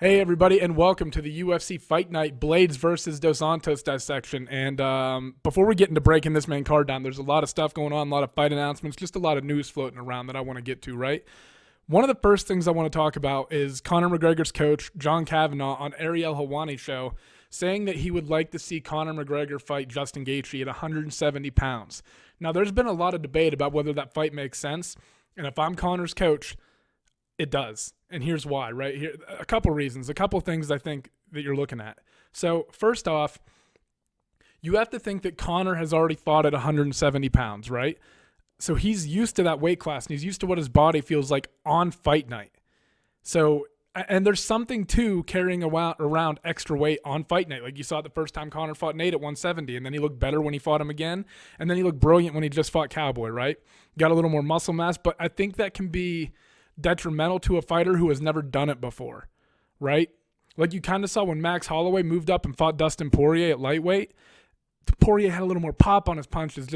Hey everybody, and welcome to the UFC Fight Night Blaydes versus Dos Santos dissection. And before we get into breaking this main card down, there's a lot of stuff going on, a lot of fight announcements, just a lot of news floating around that I want to get to, right? One of the first things I want to talk about is Conor McGregor's coach, John Kavanagh, on Ariel Helwani's show, saying that he would like to see Conor McGregor fight Justin Gaethje at 170 pounds. Now, there's been a lot of debate about whether that fight makes sense, and if I'm Conor's coach, it does. And here's why, right? Here, a couple reasons, a couple things I think that you're looking at. So first off, you have to think that Conor has already fought at 170 pounds, right? So he's used to that weight class, and he's used to what his body feels like on fight night. So, and there's something to carrying around extra weight on fight night. Like you saw it the first time Conor fought Nate at 170, and then he looked better when he fought him again, and then he looked brilliant when he just fought Cowboy, right? Got a little more muscle mass, but I think that can be detrimental to a fighter who has never done it before, right? Like you kind of saw when Max Holloway moved up and fought Dustin Poirier at lightweight. Poirier had a little more pop on his punches,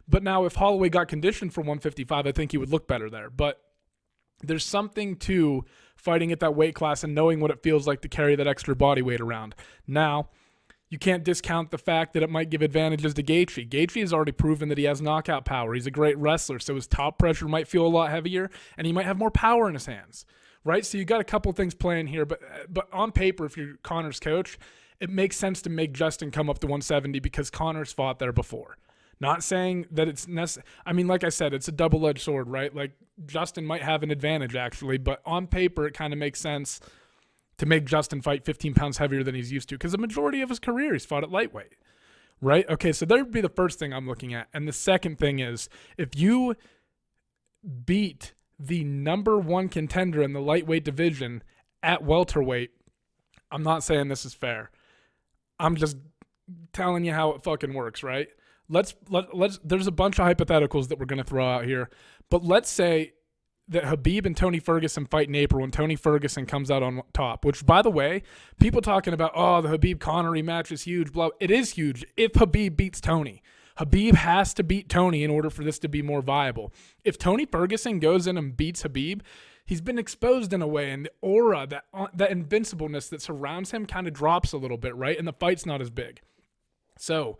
but now if Holloway got conditioned for 155, I think he would look better there. But there's something to fighting at that weight class and knowing what it feels like to carry that extra body weight around. Now, you can't discount the fact that it might give advantages to Gaethje. Gaethje has already proven that he has knockout power. He's a great wrestler, so his top pressure might feel a lot heavier, and he might have more power in his hands, right? So you got a couple things playing here, but on paper, if you're Conor's coach, it makes sense to make Justin come up to 170 because Conor's fought there before. Not saying that it's necessary. I mean, like I said, it's a double-edged sword, right? Like Justin might have an advantage actually, but on paper, it kind of makes sense to make Justin fight 15 pounds heavier than he's used to because the majority of his career he's fought at lightweight, right? Okay, so that would be the first thing I'm looking at. And the second thing is if you beat the number one contender in the lightweight division at welterweight, I'm not saying this is fair. I'm just telling you how it fucking works, right? Let's there's a bunch of hypotheticals that we're going to throw out here, but let's say that Khabib and Tony Ferguson fight in April and Tony Ferguson comes out on top, which, by the way, people talking about, oh, the Khabib-Conor rematch is huge, blah. It is huge if Khabib beats Tony. Khabib has to beat Tony in order for this to be more viable. If Tony Ferguson goes in and beats Khabib, he's been exposed in a way, and the aura, that invincibleness that surrounds him kind of drops a little bit, right? And the fight's not as big. So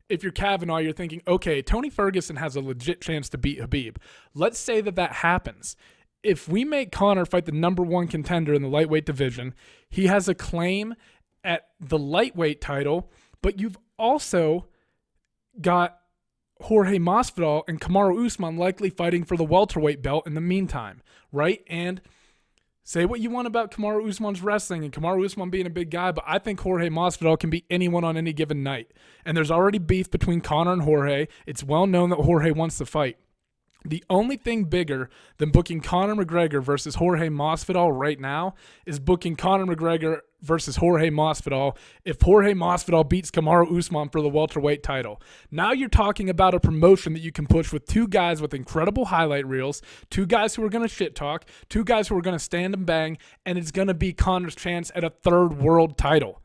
if you're Kavanagh, you're thinking, okay, Tony Ferguson has a legit chance to beat Khabib. Let's say that happens. If we make Conor fight the number one contender in the lightweight division, he has a claim at the lightweight title, but you've also got Jorge Masvidal and Kamaru Usman likely fighting for the welterweight belt in the meantime, right? And say what you want about Kamaru Usman's wrestling and Kamaru Usman being a big guy, but I think Jorge Masvidal can beat anyone on any given night. And there's already beef between Conor and Jorge. It's well known that Jorge wants to fight. The only thing bigger than booking Conor McGregor versus Jorge Masvidal right now is booking Conor McGregor versus Jorge Masvidal if Jorge Masvidal beats Kamaru Usman for the welterweight title. Now you're talking about a promotion that you can push with two guys with incredible highlight reels, two guys who are going to shit talk, two guys who are going to stand and bang, and it's going to be Conor's chance at a third world title.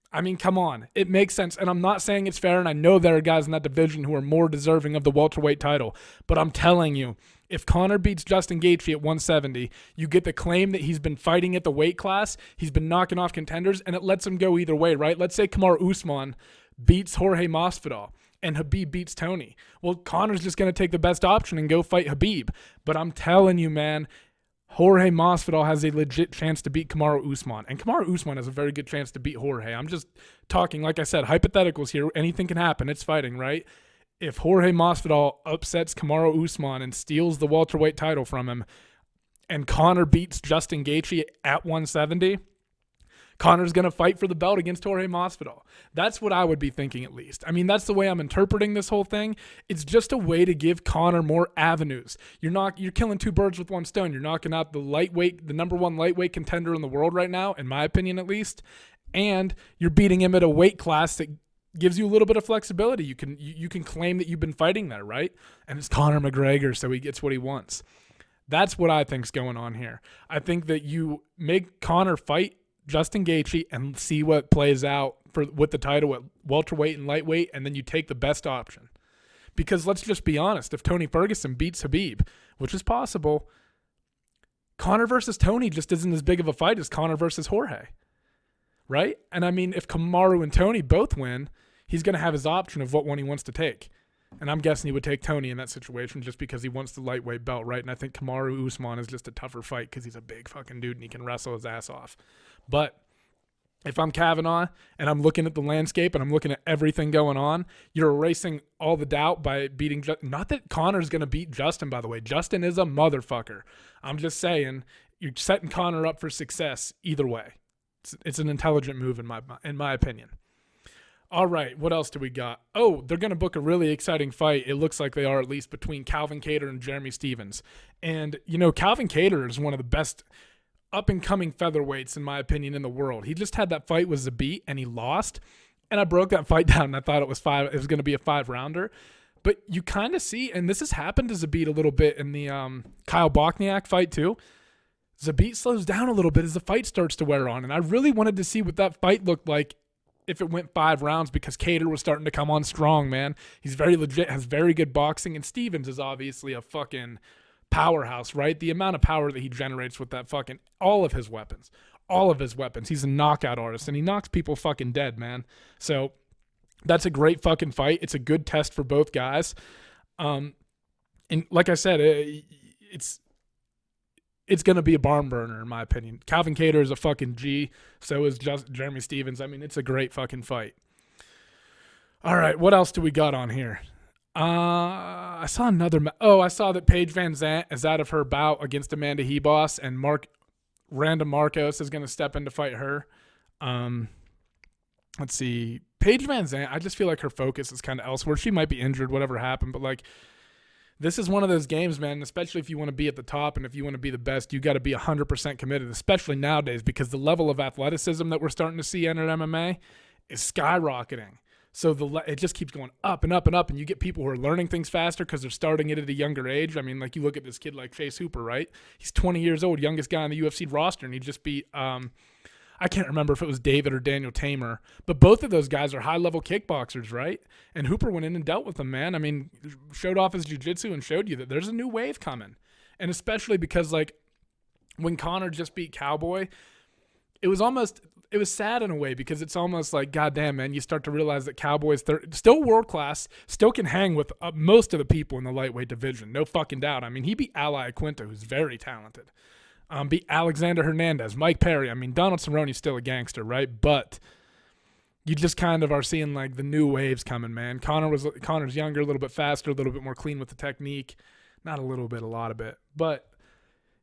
I mean, come on. It makes sense, and I'm not saying it's fair, and I know there are guys in that division who are more deserving of the welterweight title, but I'm telling you, if Conor beats Justin Gaethje at 170, you get the claim that he's been fighting at the weight class, he's been knocking off contenders, and it lets him go either way, right? Let's say Kamaru Usman beats Jorge Masvidal, and Khabib beats Tony. Well, Conor's just going to take the best option and go fight Khabib, but I'm telling you, man, Jorge Masvidal has a legit chance to beat Kamaru Usman. And Kamaru Usman has a very good chance to beat Jorge. I'm just talking, like I said, hypotheticals here. Anything can happen. It's fighting, right? If Jorge Masvidal upsets Kamaru Usman and steals the welterweight title from him, and Conor beats Justin Gaethje at 170, Conor's going to fight for the belt against Jorge Masvidal. That's what I would be thinking, at least. I mean, that's the way I'm interpreting this whole thing. It's just a way to give Conor more avenues. You're killing two birds with one stone. You're knocking out the number one lightweight contender in the world right now, in my opinion at least, and you're beating him at a weight class that gives you a little bit of flexibility. You can claim that you've been fighting there, right? And it's Conor McGregor, so he gets what he wants. That's what I think's going on here. I think that you make Conor fight Justin Gaethje and see what plays out with the title at welterweight and lightweight, and then you take the best option. Because let's just be honest, if Tony Ferguson beats Khabib, which is possible, Conor versus Tony just isn't as big of a fight as Conor versus Jorge, right? And I mean, if Kamaru and Tony both win, he's going to have his option of what one he wants to take. And I'm guessing he would take Tony in that situation just because he wants the lightweight belt, right? And I think Kamaru Usman is just a tougher fight because he's a big fucking dude and he can wrestle his ass off. But if I'm Kavanaugh and I'm looking at the landscape and I'm looking at everything going on, you're erasing all the doubt by beating not that Conor's going to beat Justin, by the way. Justin is a motherfucker. I'm just saying you're setting Conor up for success either way. It's an intelligent move in my opinion. All right, what else do we got? Oh, they're going to book a really exciting fight. It looks like they are, at least, between Calvin Kattar and Jeremy Stephens. And, you know, Calvin Kattar is one of the best up-and-coming featherweights, in my opinion, in the world. He just had that fight with Zabit, and he lost. And I broke that fight down, and I thought it was going to be a 5-rounder. But you kind of see, and this has happened to Zabit a little bit in the Kyle Bochniak fight, too. Zabit slows down a little bit as the fight starts to wear on. And I really wanted to see what that fight looked like if it went 5 rounds, because Kattar was starting to come on strong, man. He's very legit, has very good boxing, and Stephens is obviously a fucking powerhouse, right? The amount of power that he generates with that fucking, all of his weapons. He's a knockout artist, and he knocks people fucking dead, man. So that's a great fucking fight. It's a good test for both guys. And like I said, it's going to be a barn burner, in my opinion. Calvin Kattar is a fucking G. So is just Jeremy Stephens. I mean, it's a great fucking fight. All right, what else do we got on here? I saw another. I saw that Paige Van Zant is out of her bout against Amanda Hebos, and Randa Marcos is going to step in to fight her. Let's see. Paige Van Zant, I just feel like her focus is kind of elsewhere. She might be injured, whatever happened, but like, this is one of those games, man, especially if you want to be at the top and if you want to be the best, you got to be 100% committed, especially nowadays, because the level of athleticism that we're starting to see enter MMA is skyrocketing. So it just keeps going up and up and up, and you get people who are learning things faster because they're starting it at a younger age. I mean, like, you look at this kid like Chase Hooper, right? He's 20 years old, youngest guy on the UFC roster, and he just beat I can't remember if it was David or Daniel Tamer, but both of those guys are high-level kickboxers, right? And Hooper went in and dealt with them, man. I mean, showed off his jiu-jitsu and showed you that there's a new wave coming. And especially because, like, when Conor just beat Cowboy, it was sad in a way, because it's almost like, goddamn, man, you start to realize that Cowboy's still world-class, still can hang with most of the people in the lightweight division, no fucking doubt. I mean, he beat Ali Quinta, who's very talented. Beat Alexander Hernandez, Mike Perry. I mean, Donald Cerrone's still a gangster, right? But you just kind of are seeing, like, the new waves coming, man. Conor's younger, a little bit faster, a little bit more clean with the technique. Not a little bit, a lot of it. But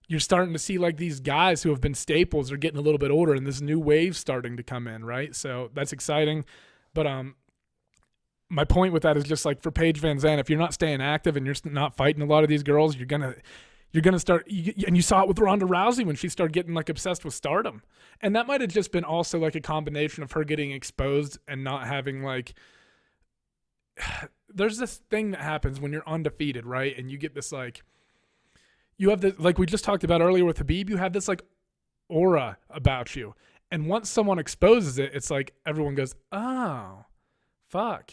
you're starting to see, like, these guys who have been staples are getting a little bit older, and this new wave's starting to come in, right? So that's exciting. But my point with that is just, like, for Paige Van Zandt, if you're not staying active and you're not fighting a lot of these girls, you're going to start, and you saw it with Ronda Rousey when she started getting, like, obsessed with stardom. And that might have just been also, like, a combination of her getting exposed and not having, like, there's this thing that happens when you're undefeated, right? And you get this, like, you have this, like we just talked about earlier with Khabib, you have this, like, aura about you. And once someone exposes it, it's like everyone goes, oh, fuck.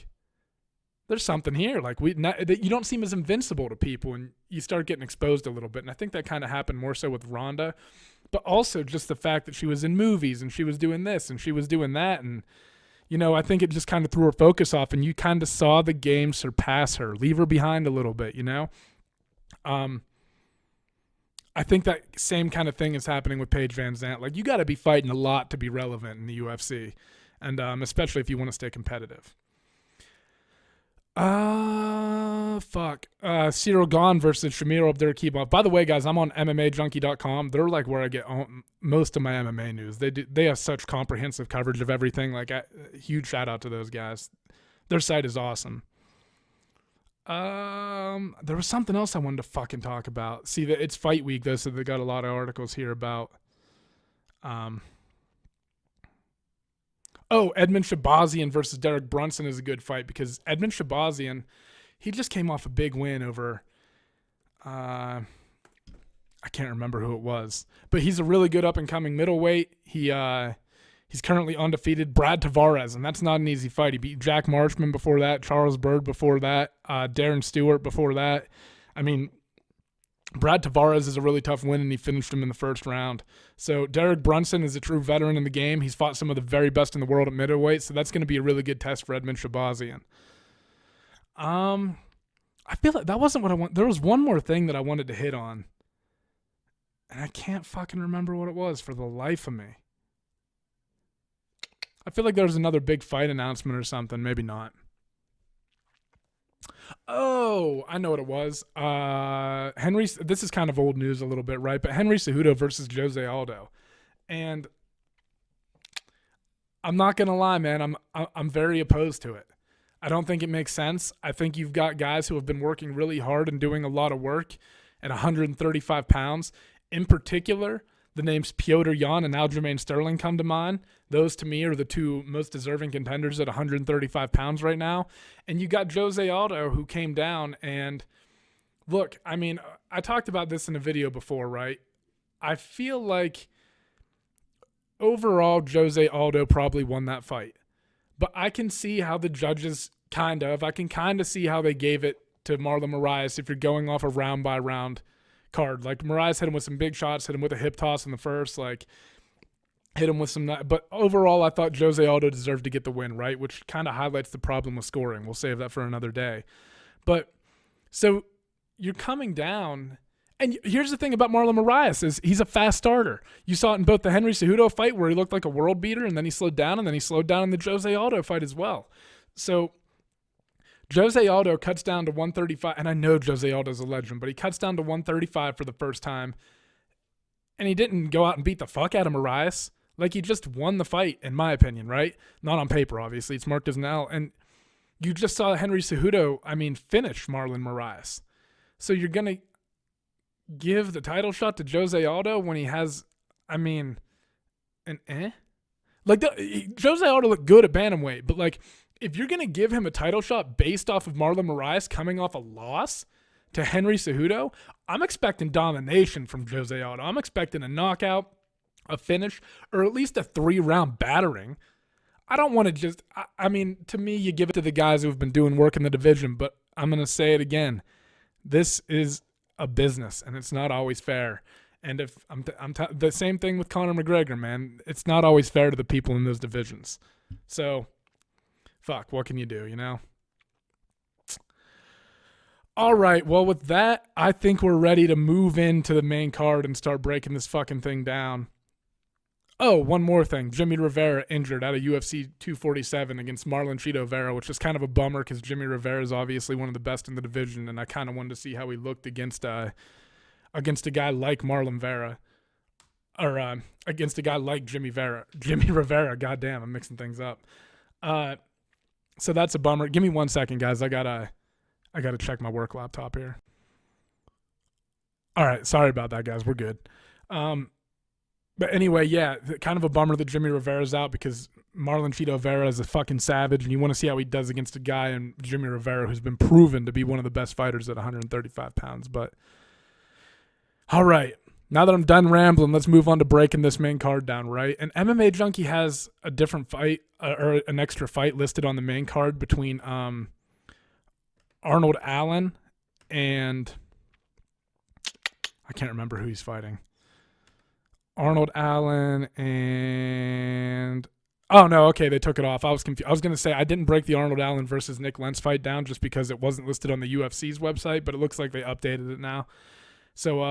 There's something here. Like, you don't seem as invincible to people, and you start getting exposed a little bit. And I think that kind of happened more so with Ronda, but also just the fact that she was in movies and she was doing this and she was doing that. And, you know, I think it just kind of threw her focus off, and you kind of saw the game surpass her, leave her behind a little bit, you know? I think that same kind of thing is happening with Paige Van Zandt. Like, you got to be fighting a lot to be relevant in the UFC, and especially if you want to stay competitive. Cyril Gahn versus Shamil Abdurakhimov. By the way, guys, I'm on MMAJunkie.com. They're, like, where I get most of my MMA news. They have such comprehensive coverage of everything. Like, huge shout out to those guys. Their site is awesome. There was something else I wanted to fucking talk about. See, that it's fight week though, so they got a lot of articles here about. Edmund Shabazian versus Derek Brunson is a good fight, because Edmund Shabazian, he just came off a big win over, I can't remember who it was, but he's a really good up and coming middleweight. He's currently undefeated. Brad Tavares, and that's not an easy fight. He beat Jack Marshman before that, Charles Byrd before that, Darren Stewart before that. I mean, Brad Tavares is a really tough win, and he finished him in the first round. So Derek Brunson is a true veteran in the game. He's fought some of the very best in the world at middleweight, so that's going to be a really good test for Edmund Shabazian. I feel like that wasn't what I want. There was one more thing that I wanted to hit on, and I can't fucking remember what it was for the life of me. I feel like there was another big fight announcement or something. Maybe not. Oh, I know what it was. This is kind of old news a little bit, right? But Henry Cejudo versus Jose Aldo. And I'm not going to lie, man. I'm very opposed to it. I don't think it makes sense. I think you've got guys who have been working really hard and doing a lot of work at 135 pounds. In particular, the names Petr Yan and Aljamain Sterling come to mind. Those, to me, are the two most deserving contenders at 135 pounds right now. And you got Jose Aldo, who came down. And look, I mean, I talked about this in a video before, right? I feel like overall, Jose Aldo probably won that fight. But I can see how the judges I can kind of see how they gave it to Marlon Moraes if you're going off a round-by-round card. Like, Moraes hit him with some big shots, hit him with a hip toss in the first, like, hit him with some... But overall, I thought Jose Aldo deserved to get the win, right? Which kind of highlights the problem with scoring. We'll save that for another day. But, so, you're coming down... And here's the thing about Marlon Moraes is he's a fast starter. You saw it in both the Henry Cejudo fight where he looked like a world beater, and then he slowed down, and then he slowed down in the Jose Aldo fight as well. So Jose Aldo cuts down to 135, and I know Jose Aldo's a legend, but he cuts down to 135 for the first time, and he didn't go out and beat the fuck out of Moraes. Like, he just won the fight, in my opinion, right? Not on paper, obviously. It's marked as an L. And you just saw Henry Cejudo, finish Marlon Moraes. So you're going to give the title shot to Jose Aldo when he has, an Like, Jose Aldo looked good at bantamweight, but, like, if you're going to give him a title shot based off of Marlon Moraes coming off a loss to Henry Cejudo, I'm expecting domination from Jose Aldo. I'm expecting a knockout, a finish, or at least a 3-round battering. I don't want to just, to me, you give it to the guys who have been doing work in the division, but I'm going to say it again. This is a business, and it's not always fair. And if the same thing with Conor McGregor, man, it's not always fair to the people in those divisions. So, fuck, what can you do, you know? All right, well, with that, I think we're ready to move into the main card and start breaking this fucking thing down. Oh, one more thing. Jimmy Rivera injured at a UFC 247 against Marlon Chito Vera, which is kind of a bummer because Jimmy Rivera is obviously one of the best in the division, and I kind of wanted to see how he looked against a guy like Marlon Vera, or against a guy like Jimmy Rivera. Goddamn, I'm mixing things up. So that's a bummer. Give me 1 second, guys. I gotta check my work laptop here. All right, sorry about that, guys. We're good. But anyway, yeah, kind of a bummer that Jimmy Rivera's out because Marlon Chito Vera is a fucking savage, and you want to see how he does against a guy in Jimmy Rivera who's been proven to be one of the best fighters at 135 pounds. But all right, now that I'm done rambling, let's move on to breaking this main card down, right? And MMA Junkie has a different fight or an extra fight listed on the main card between Arnold Allen and I can't remember who he's fighting. Arnold Allen and oh no, okay, they took it off. I was confused. I was gonna say I didn't break the Arnold Allen versus Nick Lentz fight down just because it wasn't listed on the UFC's website, but it looks like they updated it now. So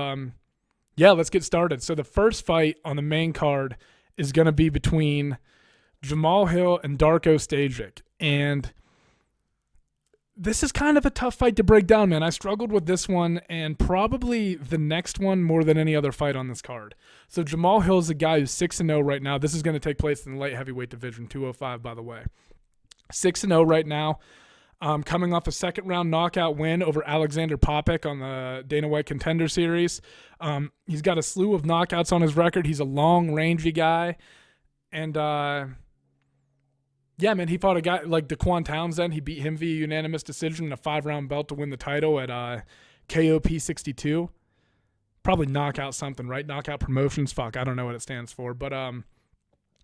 yeah, let's get started. So the first fight on the main card is gonna be between Jamal Hill and Darko Stasic, and this is kind of a tough fight to break down, man. I struggled with this one and probably the next one more than any other fight on this card. So Jamal Hill is a guy who's 6-0 right now. This is going to take place in the light heavyweight division, 205, by the way. 6-0 right now. Coming off a second-round knockout win over Alexander Popek on the Dana White Contender Series. He's got a slew of knockouts on his record. He's a long, rangy guy. And yeah, man, he fought a guy like Daquan Townsend. He beat him via unanimous decision in a 5-round belt to win the title at KOP 62. Probably knockout something, right? Knockout Promotions. Fuck, I don't know what it stands for. But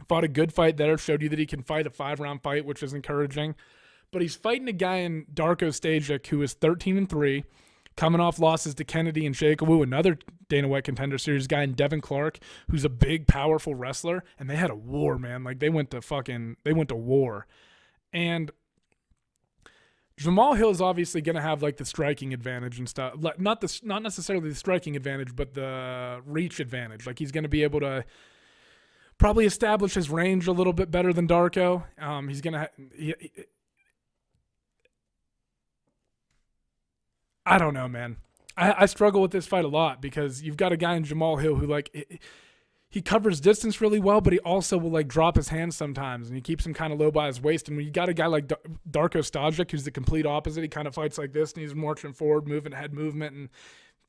fought a good fight there. Showed you that he can fight a 5-round fight, which is encouraging. But he's fighting a guy in Darko Stasic who is 13-3, coming off losses to Kennedy and Shakewu, another Dana White Contender Series guy, and Devin Clark, who's a big, powerful wrestler, and they had a war, man. Like, they went to war. And Jamal Hill is obviously going to have like the striking advantage and stuff. Not necessarily the striking advantage, but the reach advantage. Like, he's going to be able to probably establish his range a little bit better than Darko. He's going to I don't know, man. I struggle with this fight a lot because you've got a guy in Jamal Hill who, like, he covers distance really well, but he also will, like, drop his hands sometimes, and he keeps him kind of low by his waist. And when you got a guy like Darko Stajic, who's the complete opposite, he kind of fights like this, and he's marching forward, moving head movement, and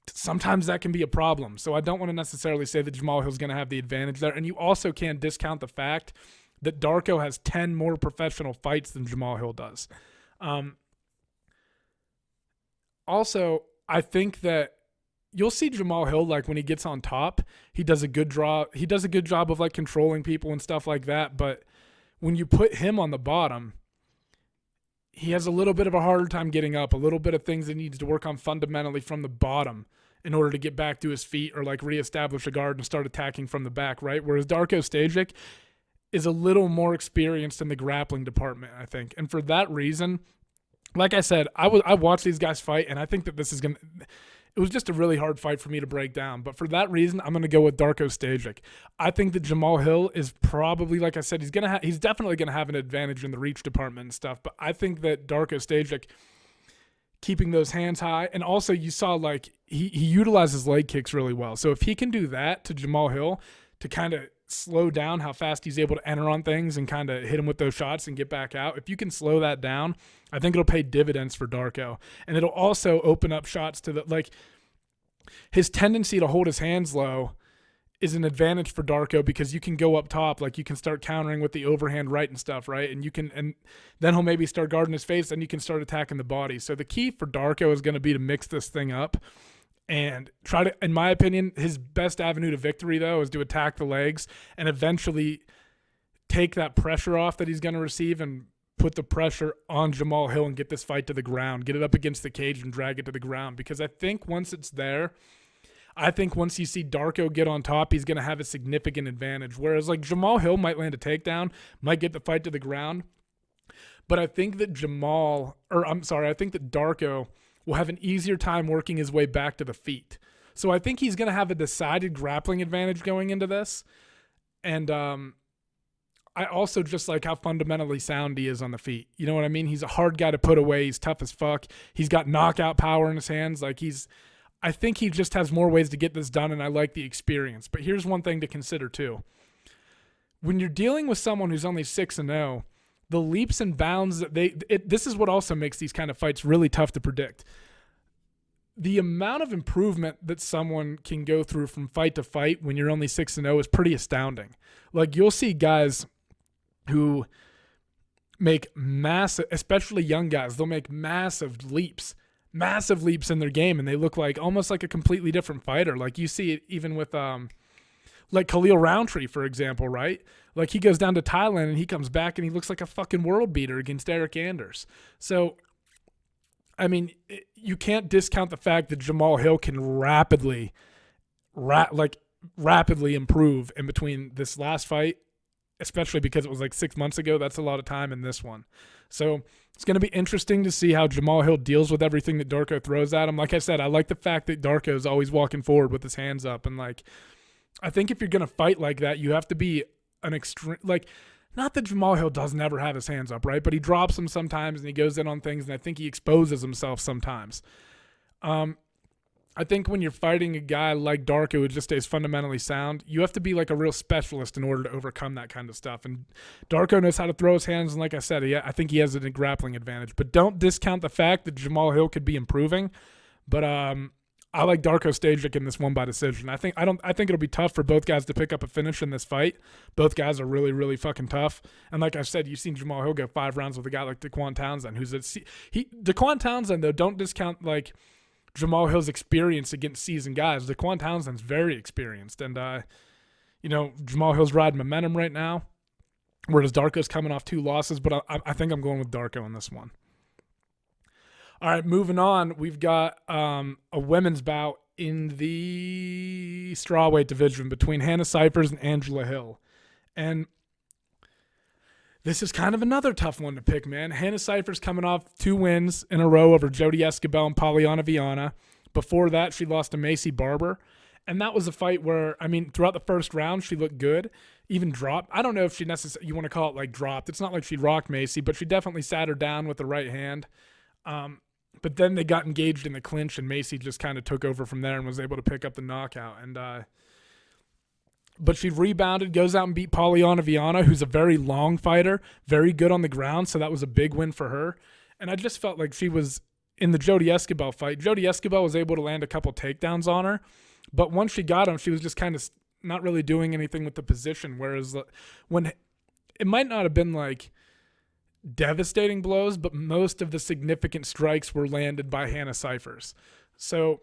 sometimes that can be a problem. So I don't want to necessarily say that Jamal Hill's going to have the advantage there. And you also can't discount the fact that Darko has 10 more professional fights than Jamal Hill does. Also, I think that you'll see Jamal Hill, like, when he gets on top, he does a good job of, like, controlling people and stuff like that. But when you put him on the bottom, he has a little bit of a harder time getting up, a little bit of things that he needs to work on fundamentally from the bottom in order to get back to his feet or, like, reestablish a guard and start attacking from the back, right? Whereas Darko Stajic is a little more experienced in the grappling department, I think. And for that reason, like I said, I watched these guys fight, and I think that this is going to – it was just a really hard fight for me to break down. But for that reason, I'm going to go with Darko Stajic. I think that Jamal Hill is probably, like I said, he's definitely going to have an advantage in the reach department and stuff. But I think that Darko Stajic, keeping those hands high, and also you saw, like, he utilizes leg kicks really well. So if he can do that to Jamal Hill to kind of slow down how fast he's able to enter on things and kind of hit him with those shots and get back out, if you can slow that down, I think it'll pay dividends for Darko. And it'll also open up shots to like, his tendency to hold his hands low is an advantage for Darko because you can go up top, like, you can start countering with the overhand right and stuff, right? And then he'll maybe start guarding his face, and you can start attacking the body. So the key for Darko is going to be to mix this thing up and try to, in my opinion, his best avenue to victory, though, is to attack the legs and eventually take that pressure off that he's going to receive and put the pressure on Jamal Hill and get this fight to the ground, get it up against the cage and drag it to the ground. Because I think once it's there, I think once you see Darko get on top, he's going to have a significant advantage. Whereas, like, Jamal Hill might land a takedown, might get the fight to the ground. But I think that I think that Darko will have an easier time working his way back to the feet. So I think he's going to have a decided grappling advantage going into this. And I also just like how fundamentally sound he is on the feet. You know what I mean? He's a hard guy to put away. He's tough as fuck. He's got knockout power in his hands. Like, I think he just has more ways to get this done, and I like the experience. But here's one thing to consider too. When you're dealing with someone who's only 6-0, the leaps and bounds that this is what also makes these kind of fights really tough to predict. The amount of improvement that someone can go through from fight to fight when you're only 6-0 is pretty astounding. Like, you'll see guys who make massive, especially young guys, they'll make massive leaps in their game, and they look like almost like a completely different fighter. Like, you see it even with like Khalil Roundtree, for example, right? Like, he goes down to Thailand and he comes back and he looks like a fucking world beater against Eric Anders. So, I mean, you can't discount the fact that Jamal Hill can rapidly improve in between this last fight, especially because it was like 6 months ago. That's a lot of time in this one. So it's going to be interesting to see how Jamal Hill deals with everything that Darko throws at him. Like I said, I like the fact that Darko is always walking forward with his hands up, and, like, I think if you're going to fight like that, you have to be an extreme, like, not that Jamal Hill doesn't ever have his hands up, right? But he drops them sometimes and he goes in on things, and I think he exposes himself sometimes. I think when you're fighting a guy like Darko who just stays fundamentally sound, you have to be like a real specialist in order to overcome that kind of stuff. And Darko knows how to throw his hands, and like I said, I think he has a grappling advantage. But don't discount the fact that Jamal Hill could be improving. But I like Darko Stajic in this one by decision. I think it'll be tough for both guys to pick up a finish in this fight. Both guys are really, really fucking tough. And like I said, you've seen Jamal Hill go 5 rounds with a guy like Daquan Townsend, Daquan Townsend, though, don't discount, like, Jamal Hill's experience against seasoned guys. Daquan Townsend's very experienced, and Jamal Hill's riding momentum right now, whereas Darko's coming off 2 losses. But I think I'm going with Darko in this one. All right, moving on. We've got a women's bout in the strawweight division between Hannah Cifers and Angela Hill. And this is kind of another tough one to pick, man. Hannah Cifers coming off 2 wins in a row over Jodie Esquibel and Polyana Viana. Before that, she lost to Macy Barber. And that was a fight where, I mean, throughout the first round, she looked good, even dropped. I don't know if she necessarily, you want to call it like dropped. It's not like she rocked Macy, but she definitely sat her down with the right hand. But then they got engaged in the clinch, and Macy just kind of took over from there and was able to pick up the knockout. But she rebounded, goes out and beat Polyana Viana, who's a very long fighter, very good on the ground, so that was a big win for her. And I just felt like she was in the Jodie Esquibel fight. Jodie Esquibel was able to land a couple takedowns on her, but once she got him, she was just kind of not really doing anything with the position, whereas when it might not have been like devastating blows, but most of the significant strikes were landed by Hannah Cifers. So,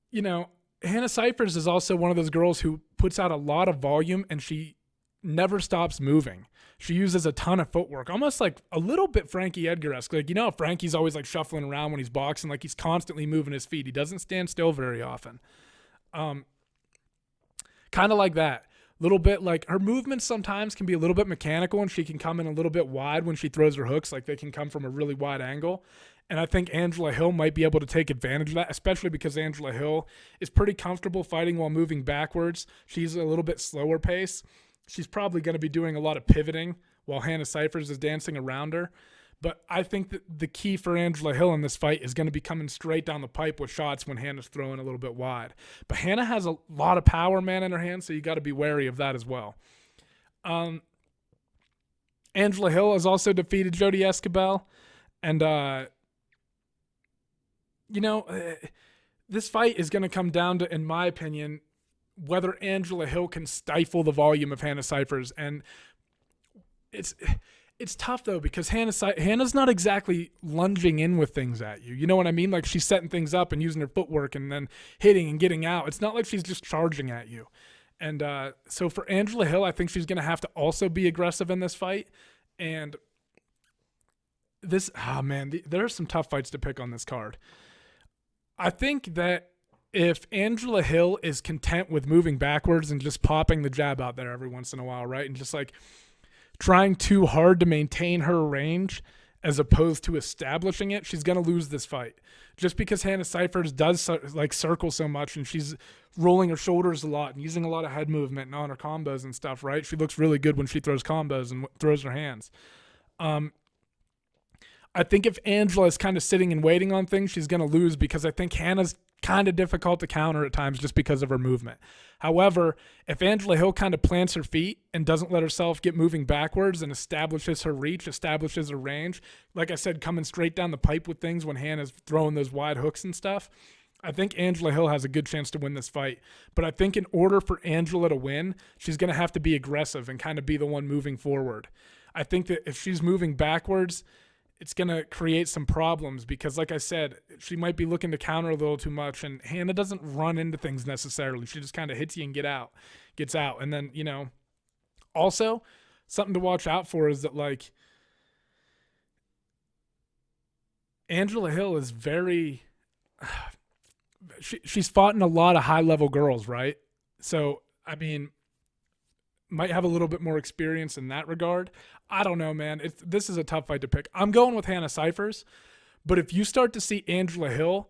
you know, Hannah Cifers is also one of those girls who puts out a lot of volume and she never stops moving. She uses a ton of footwork, almost like a little bit Frankie Edgar-esque. Like, you know, Frankie's always like shuffling around when he's boxing, like he's constantly moving his feet. He doesn't stand still very often. Kind of like that. Little bit like her movements sometimes can be a little bit mechanical and she can come in a little bit wide when she throws her hooks. Like they can come from a really wide angle. And I think Angela Hill might be able to take advantage of that, especially because Angela Hill is pretty comfortable fighting while moving backwards. She's a little bit slower pace. She's probably going to be doing a lot of pivoting while Hannah Cifers is dancing around her. But I think that the key for Angela Hill in this fight is going to be coming straight down the pipe with shots when Hannah's throwing a little bit wide. But Hannah has a lot of power, man, in her hands, so you got to be wary of that as well. Angela Hill has also defeated Jodie Esquibel. And, this fight is going to come down to, in my opinion, whether Angela Hill can stifle the volume of Hannah Cifers. And it's tough, though, because Hannah's not exactly lunging in with things at you. You know what I mean? Like, she's setting things up and using her footwork and then hitting and getting out. It's not like she's just charging at you. And so for Angela Hill, I think she's going to have to also be aggressive in this fight. And there are some tough fights to pick on this card. I think that if Angela Hill is content with moving backwards and just popping the jab out there every once in a while, right, and just like trying too hard to maintain her range as opposed to establishing it, she's going to lose this fight. Just because Hannah Cifers does like circle so much and she's rolling her shoulders a lot and using a lot of head movement on her combos and stuff, right? She looks really good when she throws combos and throws her hands. I think if Angela is kind of sitting and waiting on things, she's going to lose because I think Hannah's kind of difficult to counter at times just because of her movement. However, if Angela Hill kind of plants her feet and doesn't let herself get moving backwards and establishes her reach, establishes her range, like I said, coming straight down the pipe with things when Hannah's throwing those wide hooks and stuff, I think Angela Hill has a good chance to win this fight. But I think in order for Angela to win, she's going to have to be aggressive and kind of be the one moving forward. I think that if she's moving backwards, it's going to create some problems because, like I said, she might be looking to counter a little too much, and Hannah doesn't run into things necessarily. She just kind of hits you and gets out. And then, also something to watch out for is that, like, Angela Hill is very she's fought in a lot of high-level girls, right? So, I mean, might have a little bit more experience in that regard. I don't know, man. This is a tough fight to pick. I'm going with Hannah Cifers, but if you start to see Angela Hill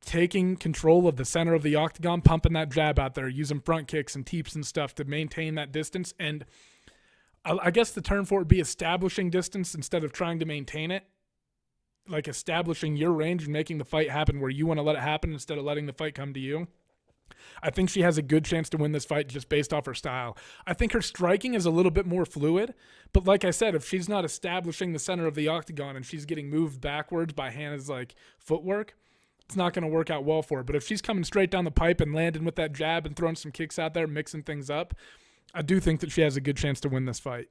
taking control of the center of the octagon, pumping that jab out there, using front kicks and teeps and stuff to maintain that distance, and I guess the term for it would be establishing distance instead of trying to maintain it, like establishing your range and making the fight happen where you want to let it happen instead of letting the fight come to you. I think she has a good chance to win this fight just based off her style. I think her striking is a little bit more fluid, but like I said, if she's not establishing the center of the octagon and she's getting moved backwards by Hannah's like footwork, it's not going to work out well for her. But if she's coming straight down the pipe and landing with that jab and throwing some kicks out there, mixing things up, I do think that she has a good chance to win this fight.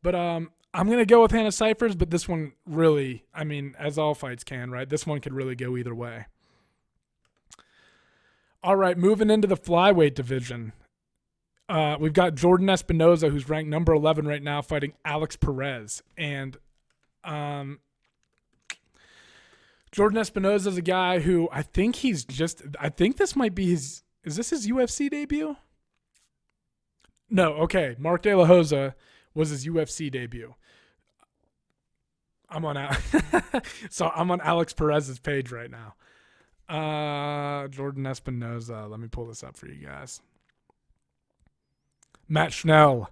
But I'm going to go with Hannah Cifers, but this one really, I mean, as all fights can, right? This one could really go either way. All right, moving into the flyweight division. We've got Jordan Espinoza, who's ranked number 11 right now, fighting Alex Perez. And Jordan Espinosa is a guy who I think this might be is this his UFC debut? No, okay. Mark De La Hoya was his UFC debut. I'm on Alex Perez's page right now. Jordan Espinosa. Let me pull this up for you guys. Matt Schnell,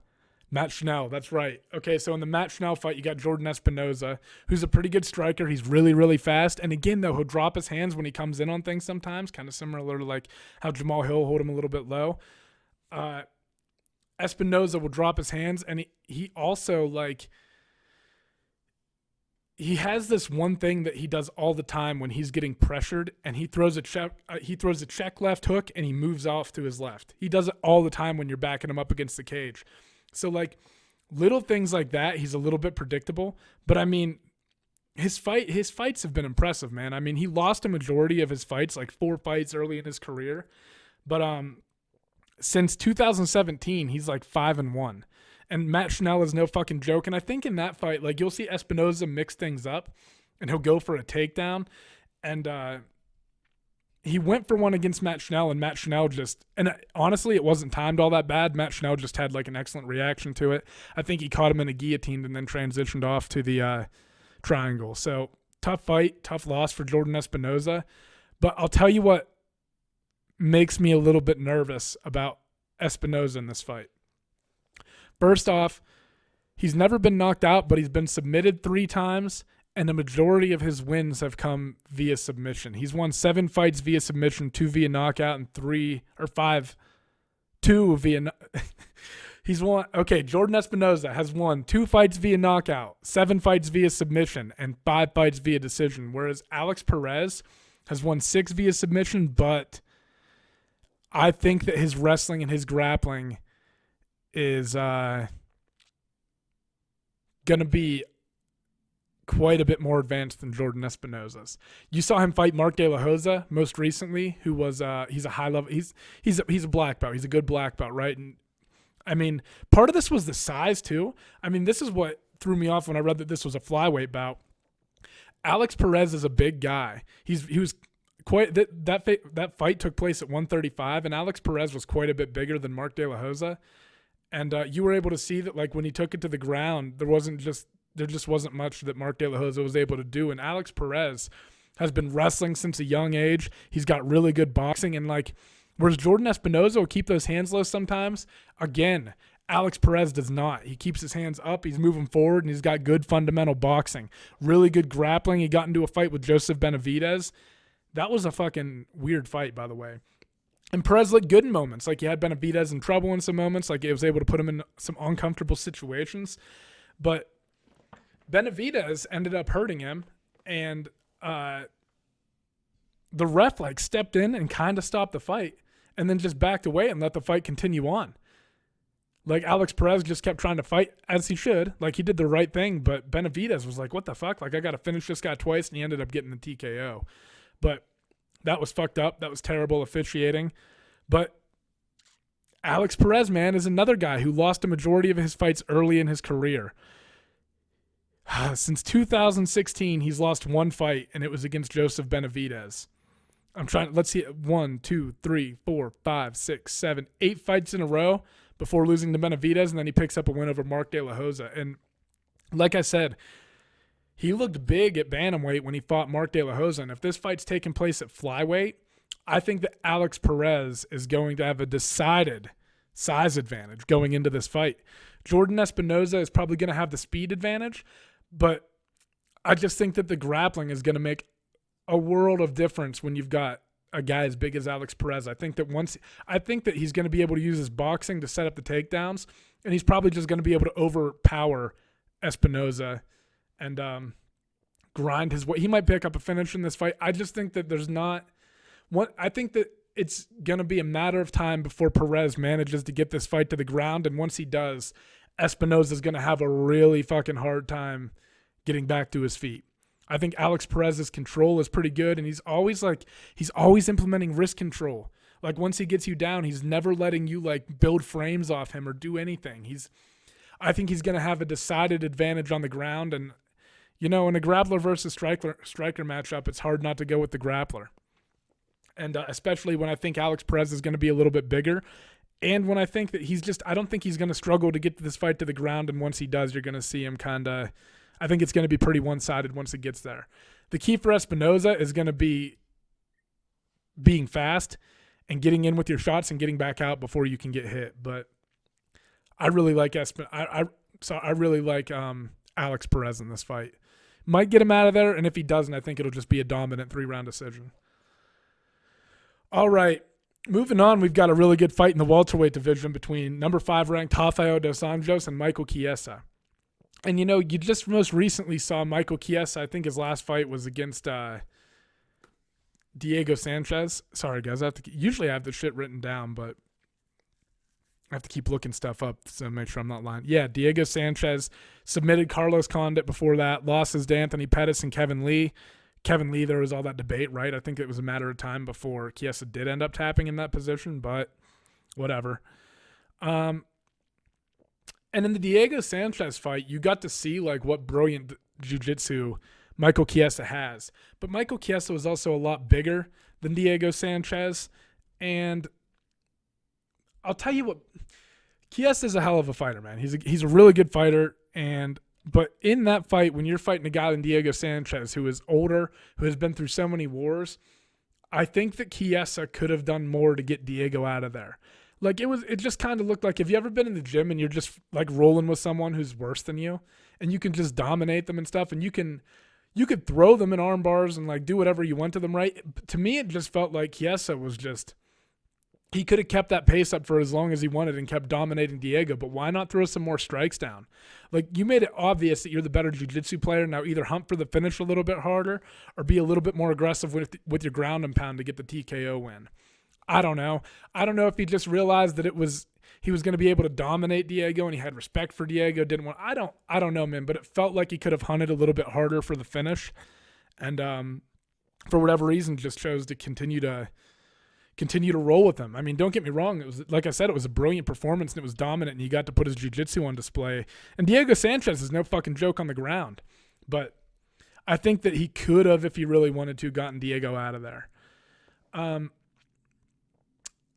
that's right. Okay, so in the Matt Schnell fight, you got Jordan Espinosa, who's a pretty good striker. He's really, really fast. And again, though, he'll drop his hands when he comes in on things sometimes, kind of similar to like how Jamal Hill hold him a little bit low. Espinosa will drop his hands, and he also, like, he has this one thing that he does all the time when he's getting pressured, and he throws a check left hook, and he moves off to his left. He does it all the time when you're backing him up against the cage. So, like, little things like that, he's a little bit predictable. But, I mean, his fights have been impressive, man. I mean, he lost a majority of his fights, like 4 fights early in his career. But since 2017, he's like 5-1. And Matt Schnell is no fucking joke. And I think in that fight, like, you'll see Espinosa mix things up, and he'll go for a takedown. And he went for one against Matt Schnell, and Matt Schnell honestly, it wasn't timed all that bad. Matt Schnell just had like an excellent reaction to it. I think he caught him in a guillotine and then transitioned off to the triangle. So tough fight, tough loss for Jordan Espinosa. But I'll tell you what makes me a little bit nervous about Espinosa in this fight. First off, he's never been knocked out, but he's been submitted 3 times, and the majority of his wins have come via submission. He's won 7 fights via submission, 2 via knockout, and 2 via he's won. Okay, Jordan Espinosa has won 2 fights via knockout, 7 fights via submission, and 5 fights via decision, whereas Alex Perez has won 6 via submission, but I think that his wrestling and his grappling is going to be quite a bit more advanced than Jordan Espinosa's. You saw him fight Mark De La Hoya most recently, who was he's a high level. He's a black belt. He's a good black belt, right? And I mean, part of this was the size too. I mean, this is what threw me off when I read that this was a flyweight bout. Alex Perez is a big guy. He was quite that fight took place at 135, and Alex Perez was quite a bit bigger than Mark De La Hoya. And you were able to see that, like, when he took it to the ground, there just wasn't much that Mark De La Hoya was able to do. And Alex Perez has been wrestling since a young age. He's got really good boxing. And, like, whereas Jordan Espinosa will keep those hands low sometimes, again, Alex Perez does not. He keeps his hands up. He's moving forward, and he's got good fundamental boxing. Really good grappling. He got into a fight with Joseph Benavidez. That was a fucking weird fight, by the way. And Perez looked good in moments. Like, he had Benavidez in trouble in some moments. Like, it was able to put him in some uncomfortable situations. But Benavidez ended up hurting him, and the ref, like, stepped in and kind of stopped the fight and then just backed away and let the fight continue on. Like, Alex Perez just kept trying to fight, as he should. Like, he did the right thing, but Benavidez was like, what the fuck? Like, I got to finish this guy twice, and he ended up getting the TKO. But that was fucked up. That was terrible officiating. But Alex Perez, man, is another guy who lost a majority of his fights early in his career. Since 2016, he's lost 1 fight, and it was against Joseph Benavidez. Let's see, 1, 2, 3, 4, 5, 6, 7, 8 fights in a row before losing to Benavidez, and then he picks up a win over Mark De La Hoya. And like I said, he looked big at bantamweight when he fought Mark De La Hoya, and if this fight's taking place at flyweight, I think that Alex Perez is going to have a decided size advantage going into this fight. Jordan Espinosa is probably going to have the speed advantage, but I just think that the grappling is going to make a world of difference when you've got a guy as big as Alex Perez. I think that he's going to be able to use his boxing to set up the takedowns, and he's probably just going to be able to overpower Espinosa and grind his way. He might pick up a finish in this fight. I just think that there's not one. I think that it's going to be a matter of time before Perez manages to get this fight to the ground, and once he does, Espinosa is going to have a really fucking hard time getting back to his feet. I think Alex Perez's control is pretty good, and he's always implementing wrist control. Like, once he gets you down, he's never letting you, like, build frames off him or do anything. I think he's going to have a decided advantage on the ground, and In a grappler versus striker matchup, it's hard not to go with the grappler. And especially when I think Alex Perez is going to be a little bit bigger. And when I think that I don't think he's going to struggle to get this fight to the ground. And once he does, you're going to see him I think it's going to be pretty one-sided once it gets there. The key for Espinoza is going to be being fast and getting in with your shots and getting back out before you can get hit. But I really like Alex Perez in this fight. Might get him out of there, and if he doesn't, I think it'll just be a dominant 3-round decision. All right, moving on, we've got a really good fight in the welterweight division between number 5 ranked Rafael dos Anjos and Michael Chiesa. And, you just most recently saw Michael Chiesa. I think his last fight was against Diego Sanchez. Sorry, guys. Usually I have this shit written down, but I have to keep looking stuff up to make sure I'm not lying. Yeah, Diego Sanchez submitted Carlos Condit before that, losses to Anthony Pettis and Kevin Lee. Kevin Lee, there was all that debate, right? I think it was a matter of time before Chiesa did end up tapping in that position, but whatever. And in the Diego Sanchez fight, you got to see what brilliant jiu-jitsu Michael Chiesa has. But Michael Chiesa was also a lot bigger than Diego Sanchez. And I'll tell you what, Chiesa is a hell of a fighter, man. He's a really good fighter. But in that fight, when you're fighting a guy like Diego Sanchez, who is older, who has been through so many wars, I think that Chiesa could have done more to get Diego out of there. It just kind of looked like, have you ever been in the gym and you're just rolling with someone who's worse than you and you can just dominate them and stuff, and you could throw them in arm bars and do whatever you want to them, right? To me, it just felt like Chiesa was he could have kept that pace up for as long as he wanted and kept dominating Diego, but why not throw some more strikes down? You made it obvious that you're the better jiu-jitsu player. Now either hunt for the finish a little bit harder or be a little bit more aggressive with your ground and pound to get the TKO win. I don't know. I don't know if he just realized that he was going to be able to dominate Diego and he had respect for Diego. I don't know, man, but it felt like he could have hunted a little bit harder for the finish. And for whatever reason, just chose to continue to roll with him. I mean, don't get me wrong. It was, like I said, it was a brilliant performance and it was dominant and he got to put his jiu-jitsu on display. And Diego Sanchez is no fucking joke on the ground. But I think that he could have, if he really wanted to, gotten Diego out of there.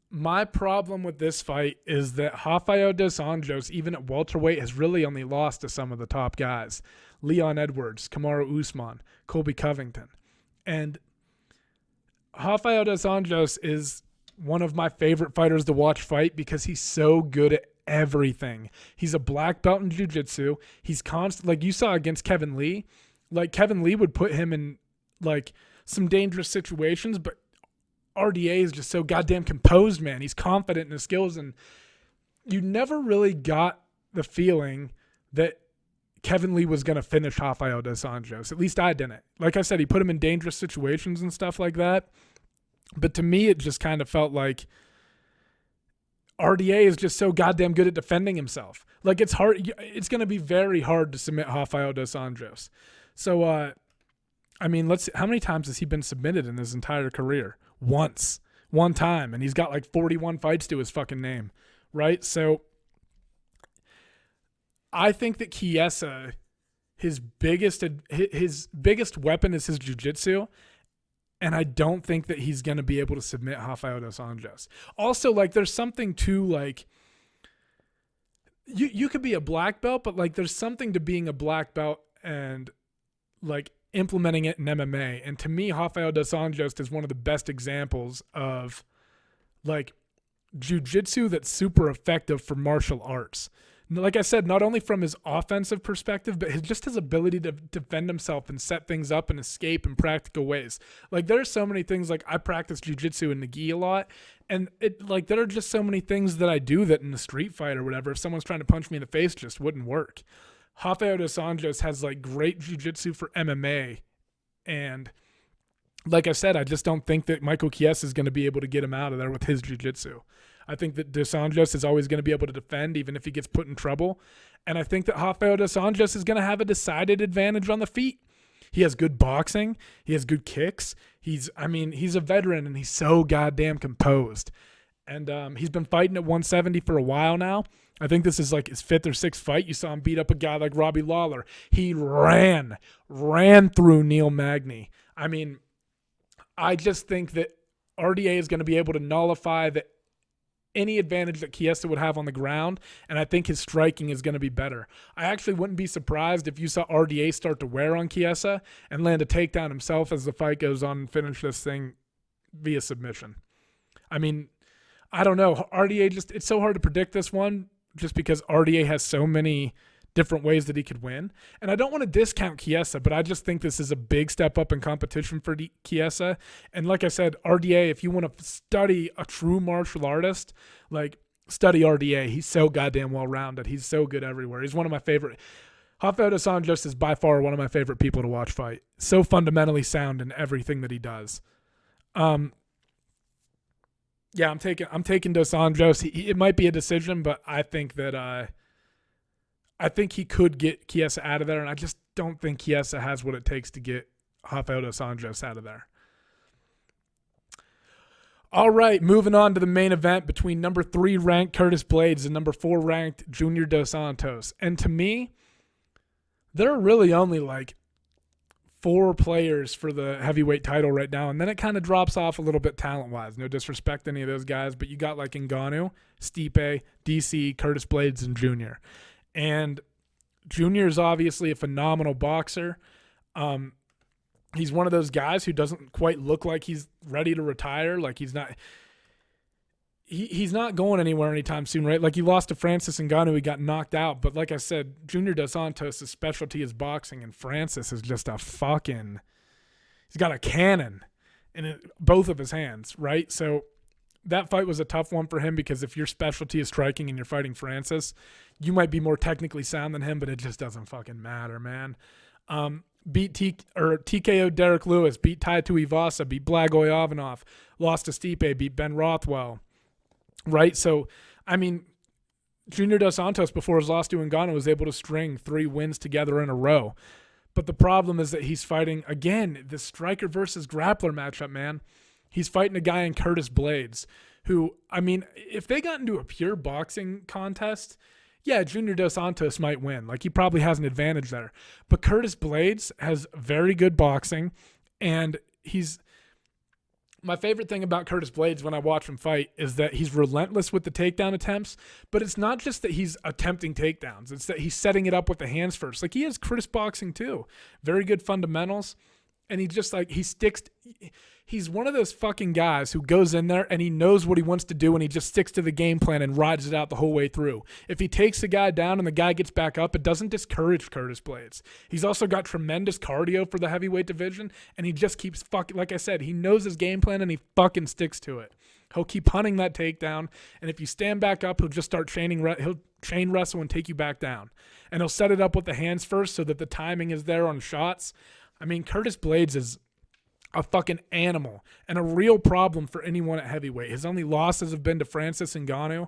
My problem with this fight is that Rafael dos Anjos, even at welterweight, has really only lost to some of the top guys. Leon Edwards, Kamaru Usman, Colby Covington. And Rafael dos Anjos is one of my favorite fighters to watch fight because he's so good at everything. He's a black belt in jiu-jitsu. He's constant, you saw against Kevin Lee. Kevin Lee would put him in some dangerous situations, but RDA is just so goddamn composed, man. He's confident in his skills, and you never really got the feeling that Kevin Lee was going to finish Rafael dos Anjos. At least I didn't. Like I said, he put him in dangerous situations and stuff like that. But to me, it just kind of felt like RDA is just so goddamn good at defending himself. It's hard. It's going to be very hard to submit Rafael dos Anjos. So, I mean, let's see. How many times has he been submitted in his entire career? One time. And he's got 41 fights to his fucking name. Right? So, I think that Chiesa, his biggest weapon is his jiu-jitsu, and I don't think that he's going to be able to submit Rafael dos Anjos. Also, there's something to, you could be a black belt, but, there's something to being a black belt and, implementing it in MMA. And to me, Rafael dos Anjos is one of the best examples of, jiu-jitsu that's super effective for martial arts. Like I said, not only from his offensive perspective, but his ability to defend himself and set things up and escape in practical ways. There are so many things, I practice jiu-jitsu and gi a lot, and there are just so many things that I do that in a street fight or whatever, if someone's trying to punch me in the face, just wouldn't work. Rafael dos Anjos has great jiu-jitsu for MMA, and like I said, I just don't think that Michael Chiesa is going to be able to get him out of there with his jiu-jitsu. I think that dos Anjos is always going to be able to defend even if he gets put in trouble. And I think that Rafael dos Anjos is going to have a decided advantage on the feet. He has good boxing. He has good kicks. He's a veteran and he's so goddamn composed. And he's been fighting at 170 for a while now. I think this is like his 5th or 6th fight. You saw him beat up a guy like Robbie Lawler. He ran through Neil Magny. I mean, I just think that RDA is going to be able to nullify any advantage that Chiesa would have on the ground, and I think his striking is going to be better. I actually wouldn't be surprised if you saw RDA start to wear on Chiesa and land a takedown himself as the fight goes on and finish this thing via submission. I mean, I don't know. RDA it's so hard to predict this one just because RDA has so many different ways that he could win. And I don't want to discount Chiesa, but I just think this is a big step up in competition for Chiesa. And like I said, RDA, if you want to study a true martial artist, like study RDA. He's so goddamn well-rounded. He's so good everywhere. He's one of my favorite. Rafael dos Anjos is by far one of my favorite people to watch fight. So fundamentally sound in everything that he does. Yeah, I'm taking Dos Anjos. It might be a decision, but I think that I think he could get Chiesa out of there, and I just don't think Chiesa has what it takes to get Rafael dos Anjos out of there. All right, moving on to the main event between number 3 ranked Curtis Blaydes and number 4 ranked Junior Dos Santos. And to me, there are really only like 4 players for the heavyweight title right now, and then it kind of drops off a little bit talent-wise. No disrespect to any of those guys, but you got like Ngannou, Stipe, DC, Curtis Blaydes, and Junior. And Junior is obviously a phenomenal boxer. He's one of those guys who doesn't quite look like he's ready to retire. Like he's not going anywhere anytime soon, right? Like he lost to Francis Ngannou, he got knocked out. But like I said, Junior Dos Santos' specialty is boxing, and Francis is just he's got a cannon in both of his hands, right? So that fight was a tough one for him because if your specialty is striking and you're fighting Francis, you might be more technically sound than him, but it just doesn't fucking matter, man. Beat TKO Derek Lewis, beat Tai Tuivasa, beat Blagoy Ivanov, lost to Stipe, beat Ben Rothwell, right? So, I mean, Junior Dos Santos before his loss to Ngannou was able to string 3 wins together in a row. But the problem is that he's fighting, again, the striker versus grappler matchup, man. He's fighting a guy in Curtis Blaydes who, I mean, if they got into a pure boxing contest, yeah, Junior Dos Santos might win. Like, he probably has an advantage there. But Curtis Blaydes has very good boxing, and my favorite thing about Curtis Blaydes when I watch him fight is that he's relentless with the takedown attempts, but it's not just that he's attempting takedowns. It's that he's setting it up with the hands first. Like, he has crisp boxing too. Very good fundamentals. And he just he's one of those fucking guys who goes in there and he knows what he wants to do and he just sticks to the game plan and rides it out the whole way through. If he takes the guy down and the guy gets back up, it doesn't discourage Curtis Blaydes. He's also got tremendous cardio for the heavyweight division, and he just keeps like I said, he knows his game plan and he fucking sticks to it. He'll keep hunting that takedown, and if you stand back up, he'll just start he'll chain wrestle and take you back down. And he'll set it up with the hands first so that the timing is there on shots. I mean, Curtis Blaydes is a fucking animal and a real problem for anyone at heavyweight. His only losses have been to Francis Ngannou,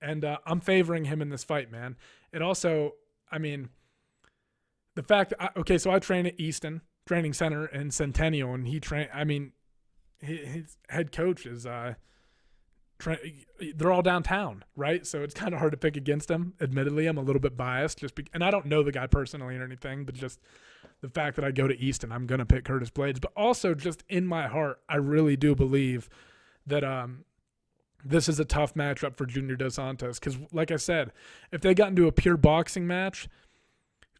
and I'm favoring him in this fight, man. It also, I mean, the fact that so I train at Easton Training Center in Centennial, and his head coach is they're all downtown, right? So it's kind of hard to pick against him. Admittedly, I'm a little bit biased and I don't know the guy personally or anything, but just the fact that I go to Easton, I'm going to pick Curtis Blaydes. But also just in my heart, I really do believe that this is a tough matchup for Junior Dos Santos because, like I said, if they got into a pure boxing match,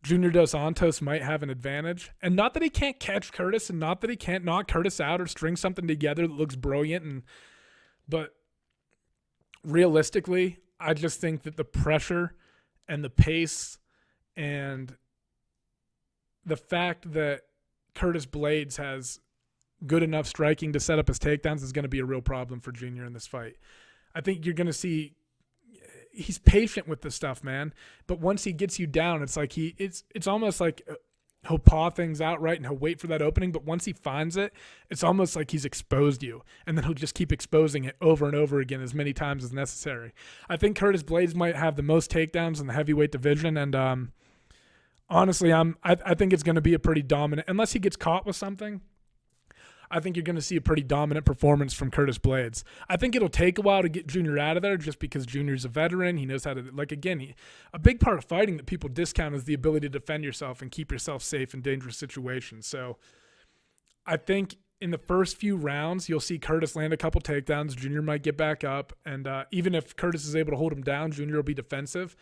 Junior Dos Santos might have an advantage. And not that he can't catch Curtis and not that he can't knock Curtis out or string something together that looks brilliant, but realistically, I just think that the pressure and the pace and the fact that Curtis Blaydes has good enough striking to set up his takedowns is going to be a real problem for Junior in this fight. I think you're going to see he's patient with this stuff, man. But once he gets you down, it's like it's almost like he'll paw things out right and he'll wait for that opening. But once he finds it, it's almost like he's exposed you, and then he'll just keep exposing it over and over again as many times as necessary. I think Curtis Blaydes might have the most takedowns in the heavyweight division, and honestly, I think it's going to be a pretty dominant, unless he gets caught with something. I think you're going to see a pretty dominant performance from Curtis Blaydes. I think it'll take a while to get Junior out of there just because Junior's a veteran. He knows how to, a big part of fighting that people discount is the ability to defend yourself and keep yourself safe in dangerous situations. So I think in the first few rounds, you'll see Curtis land a couple takedowns. Junior might get back up. And even if Curtis is able to hold him down, Junior will be defensive.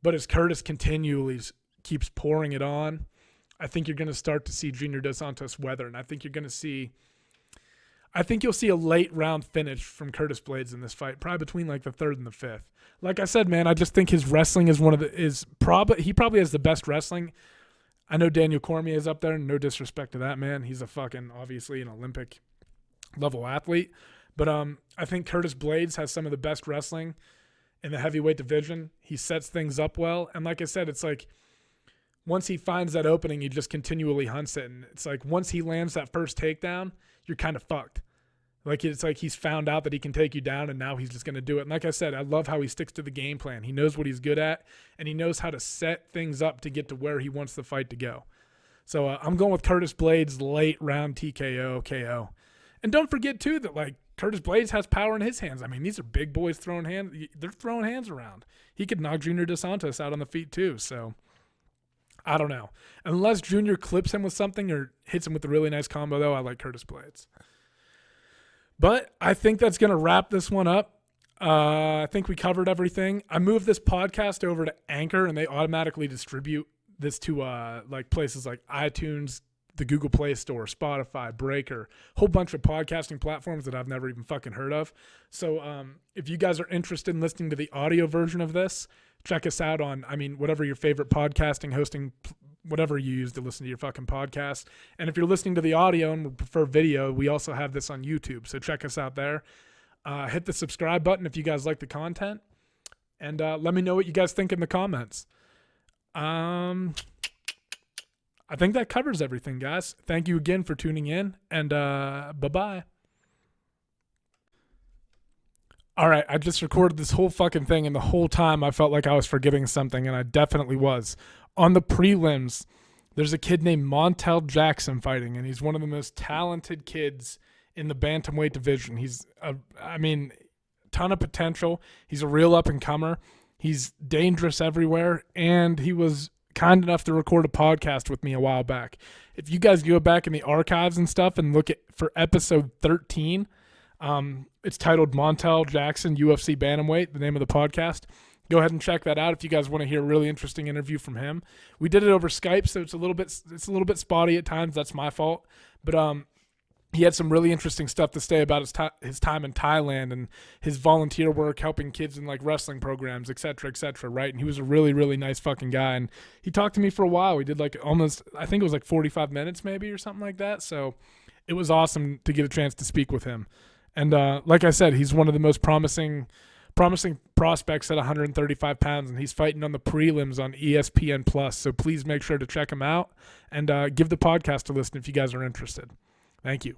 But as Curtis continually keeps pouring it on, I think you're going to start to see Junior Dos Santos weather. And I think you'll see a late round finish from Curtis Blaydes in this fight, probably between like the third and the fifth. Like I said, man, I just think his wrestling is he probably has the best wrestling. I know Daniel Cormier is up there, and no disrespect to that man. He's obviously an Olympic level athlete. But I think Curtis Blaydes has some of the best wrestling in the heavyweight division. He sets things up well. And like I said, it's like once he finds that opening, he just continually hunts it. And it's like once he lands that first takedown, you're kind of fucked. It's like he's found out that he can take you down, and now he's just going to do it. And like I said, I love how he sticks to the game plan. He knows what he's good at, and he knows how to set things up to get to where he wants the fight to go. So I'm going with Curtis Blaydes late round TKO, KO. And don't forget, too, that Curtis Blaydes has power in his hands. I mean, these are big boys throwing hands. They're throwing hands around. He could knock Junior Dos Santos out on the feet, too. So I don't know. Unless Junior clips him with something or hits him with a really nice combo, though, I like Curtis Blaydes. But I think that's going to wrap this one up. I think we covered everything. I moved this podcast over to Anchor, and they automatically distribute this to places like iTunes, the Google Play Store, Spotify, Breaker, a whole bunch of podcasting platforms that I've never even fucking heard of. So if you guys are interested in listening to the audio version of this, check us out on, whatever your favorite podcasting, hosting, whatever you use to listen to your fucking podcast. And if you're listening to the audio and would prefer video, we also have this on YouTube. So check us out there. Hit the subscribe button if you guys like the content. And let me know what you guys think in the comments. I think that covers everything, guys. Thank you again for tuning in. And bye-bye. All right, I just recorded this whole fucking thing, and the whole time I felt like I was forgetting something, and I definitely was. On the prelims, there's a kid named Montel Jackson fighting, and he's one of the most talented kids in the bantamweight division. He's, ton of potential. He's a real up-and-comer. He's dangerous everywhere, and he was kind enough to record a podcast with me a while back. If you guys go back in the archives and stuff and look for episode 13, it's titled Montel Jackson UFC Bantamweight, the name of the podcast. Go ahead and check that out if you guys want to hear a really interesting interview from him. We did it over Skype, so it's a little bit spotty at times. That's my fault. But he had some really interesting stuff to say about his time in Thailand and his volunteer work helping kids in wrestling programs, et cetera, right? And he was a really, really nice fucking guy. And he talked to me for a while. We did almost, I think it was 45 minutes maybe or something like that. So it was awesome to get a chance to speak with him. And like I said, he's one of the most promising prospects at 135 pounds, and he's fighting on the prelims on ESPN Plus. So please make sure to check him out and give the podcast a listen if you guys are interested. Thank you.